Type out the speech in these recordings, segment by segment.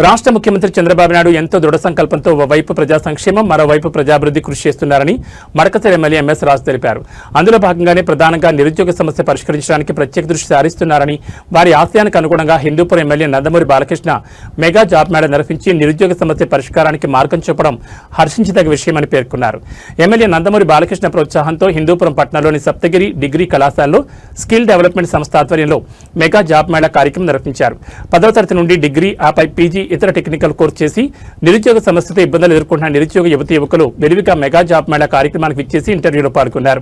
రాష్ట్ర ముఖ్యమంత్రి చంద్రబాబు నాయుడు ఎంతో దృఢ సంకల్పంతో ఓవైపు ప్రజా సంక్షేమం మరోవైపు ప్రజాభివృద్ధి కృషి చేస్తున్నారని మడకసిర ఎమ్మెల్యే ఎంఎస్ రాజు తెలిపారు. అందులో భాగంగానే ప్రధానంగా నిరుద్యోగ సమస్య పరిష్కరించడానికి ప్రత్యేక దృష్టి సారిస్తున్నారని, వారి ఆశయానికి అనుగుణంగా Hindupuram MLA Nandamuri Balakrishna mega job మేళా నిర్వహించి నిరుద్యోగ సమస్య పరిష్కారానికి మార్గం చూపడం హర్షించదగ్గ విషయమని పేర్కొన్నారు. ఎమ్మెల్యే నందమూరి బాలకృష్ణ ప్రోత్సాహంతో హిందూపురం పట్టణంలోని సప్తగిరి డిగ్రీ కళాశాలలో స్కిల్ డెవలప్మెంట్ సంస్థ ఆధ్వర్యంలో మెగా జాబ్ మేళా కార్యక్రమం నిర్వహించారు. 10వ తరగతి నుండి డిగ్రీ, ఆపై పీజీ, ఇతర టెక్నికల్ కోర్సు చేసి నిరుద్యోగ సమస్యతో ఇబ్బందులు ఎదుర్కొంటున్న నిరుద్యోగ యువకులు విరివిగా మెగా జాబ్ మేళా కార్యక్రమానికి విచ్చేసి ఇంటర్వ్యూలో పాల్గొన్నారు.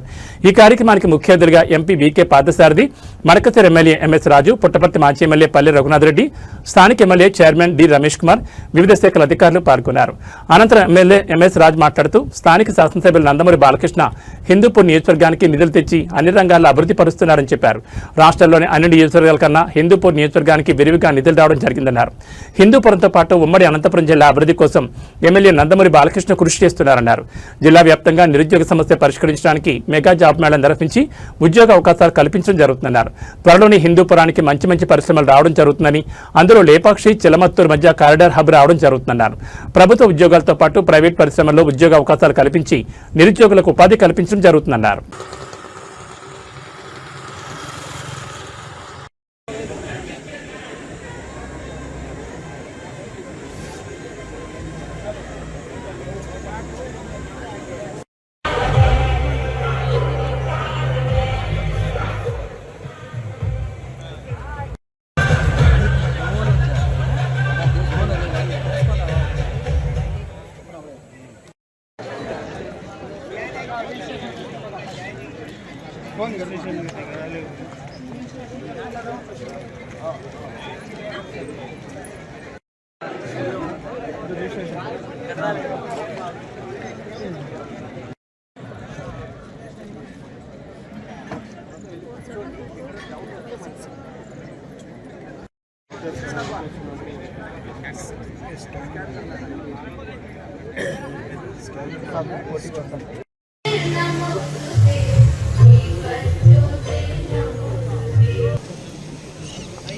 ఈ కార్యక్రమానికి ముఖ్య అతిథిగా MP VK Parthasarathi, Madakasira MLA MS Raju, Puttaparthi మాజీ ఎమ్మెల్యే పల్లె రఘునాథ్ రెడ్డి, స్థానిక MLA chairman D Ramesh Kumar, వివిధ శాఖల అధికారులు పాల్గొన్నారు. అనంతరం ఎమ్మెల్యే ఎంఎస్ రాజు మాట్లాడుతూ స్థానిక శాసనసభ్యులు నందమూరి బాలకృష్ణ హిందూపూర్ నియోజకవర్గానికి నిధులు తెచ్చి అన్ని రంగాల్లో అభివృద్ధి పరుస్తున్నారని చెప్పారు. రాష్ట్రంలోని అన్ని నియోజకవర్గాల కన్నా హిందూపూర్ నియోజకవర్గానికి విరివిగా నిధులు రావడం జరిగిందన్నారు. హిందూపురంతో పాటు ఉమ్మడి అనంతపురం జిల్లా అభివృద్ధి కోసం ఎమ్మెల్యే నందమూరి బాలకృష్ణ కృషి చేస్తున్నారన్నారు. జిల్లా వ్యాప్తంగా నిరుద్యోగ సమస్య పరిష్కరించడానికి మెగా జాబ్ మేళా నిర్వహించి ఉద్యోగ అవకాశాలు కల్పించడం జరుగుతుందన్నారు. త్వరలోని హిందూపురానికి మంచి పరిశ్రమలు రావడం జరుగుతుందని, అందులో లేపాక్షి, చిలమత్తూరు మధ్య కారిడార్ హబ్ రావడం జరుగుతుందన్నారు. ప్రభుత్వ ఉద్యోగాలతో పాటు ప్రైవేట్ పరిశ్రమల్లో ఉద్యోగ అవకాశాలు కల్పించి నిరుద్యోగులకు ఉపాధి కల్పించడం జరుగుతుందన్నారు.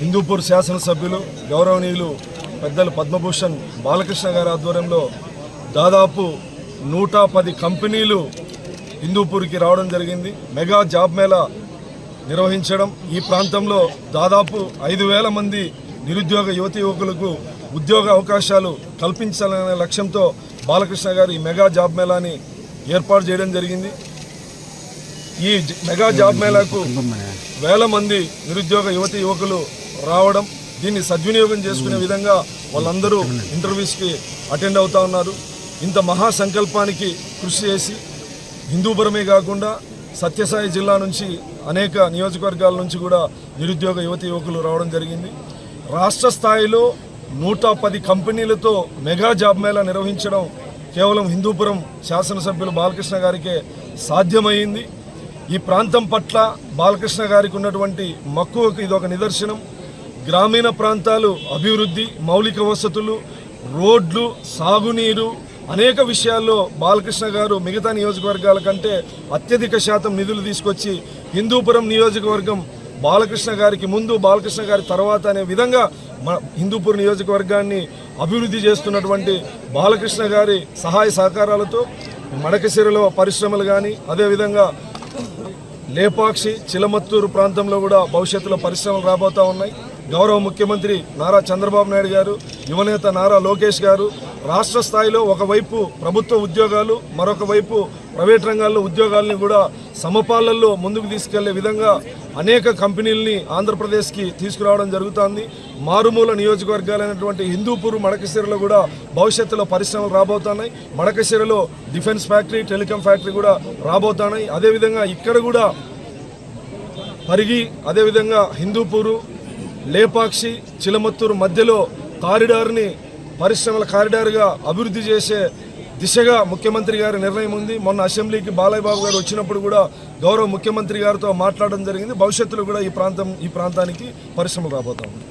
హిందూపూర్ శాసనసభ్యులు గౌరవనీయులు పెద్దలు పద్మభూషణ్ బాలకృష్ణ గారి ఆధ్వర్యంలో దాదాపు 110 కంపెనీలు హిందూపూర్కి రావడం జరిగింది. మెగా జాబ్ మేళా నిర్వహించడం, ఈ ప్రాంతంలో దాదాపు 5,000 మంది నిరుద్యోగ యువకులకు ఉద్యోగ అవకాశాలు కల్పించాలనే లక్ష్యంతో బాలకృష్ణ గారు ఈ మెగా జాబ్ మేళాని ఏర్పాటు చేయడం జరిగింది. ఈ మెగా జాబ్ మేళాకు 1,000 మంది నిరుద్యోగ యువకులు రావడం, దీన్ని సద్వినియోగం చేసుకునే విధంగా వాళ్ళందరూ ఇంటర్వ్యూస్కి అటెండ్ అవుతా ఉన్నారు. ఇంత మహాసంకల్పానికి కృషి చేసి హిందూపురమే కాకుండా సత్యసాయి జిల్లా నుంచి అనేక నియోజకవర్గాల నుంచి కూడా నిరుద్యోగ యువకులు రావడం జరిగింది. రాష్ట్ర స్థాయిలో 110 కంపెనీలతో మెగా జాబ్ మేళా నిర్వహించడం కేవలం హిందూపురం శాసనసభ్యులు బాలకృష్ణ గారికే సాధ్యమైంది. ఈ ప్రాంతం పట్ల బాలకృష్ణ గారికి ఉన్నటువంటి మక్కువకు ఇది ఒక నిదర్శనం. గ్రామీణ ప్రాంతాలు అభివృద్ధి, మౌలిక వసతులు, రోడ్లు, సాగునీరు, అనేక విషయాల్లో బాలకృష్ణ గారు మిగతా నియోజకవర్గాల కంటే అత్యధిక శాతం నిధులు తీసుకొచ్చి హిందూపురం నియోజకవర్గం బాలకృష్ణ గారికి ముందు, బాలకృష్ణ గారి తర్వాత అనే విధంగా హిందూపూర్ నియోజకవర్గాన్ని అభివృద్ధి చేస్తున్నటువంటి బాలకృష్ణ గారి సహాయ సహకారాలతో మడకసిరలో పరిశ్రమలు కానీ, అదేవిధంగా లేపాక్షి, చిలమత్తూరు ప్రాంతంలో కూడా భవిష్యత్తులో పరిశ్రమలు రాబోతూ ఉన్నాయి. గౌరవ ముఖ్యమంత్రి నారా చంద్రబాబు నాయుడు గారు, యువనేత నారా లోకేష్ గారు రాష్ట్ర స్థాయిలో ఒకవైపు ప్రభుత్వ ఉద్యోగాలు, మరొక వైపు ప్రైవేట్ రంగాల్లో ఉద్యోగాలని కూడా సమపాలల్లో ముందుకు తీసుకెళ్లే విధంగా అనేక కంపెనీలని ఆంధ్రప్రదేశ్కి తీసుకురావడం జరుగుతోంది. మారుమూల నియోజకవర్గాలైనటువంటి హిందూపూర్, మడకసిరలో కూడా భవిష్యత్తులో పరిశ్రమలు రాబోతున్నాయి. మడకసిరలో డిఫెన్స్ ఫ్యాక్టరీ, టెలికాం ఫ్యాక్టరీ కూడా రాబోతున్నాయి. అదేవిధంగా ఇక్కడ కూడా పరిగి, అదేవిధంగా హిందూపూరు, లేపాక్షి, చిలమత్తూరు మధ్యలో కారిడార్ని పరిశ్రమల కారిడార్గా అభివృద్ధి చేసే దిశగా ముఖ్యమంత్రి గారి నిర్ణయం ఉంది. మొన్న అసెంబ్లీకి బాలయ్య బాబు గారు వచ్చినప్పుడు కూడా గౌరవ ముఖ్యమంత్రి గారితో మాట్లాడడం జరిగింది. భవిష్యత్తులో కూడా ఈ ప్రాంతానికి పరిశ్రమలు రాబోతా ఉంది.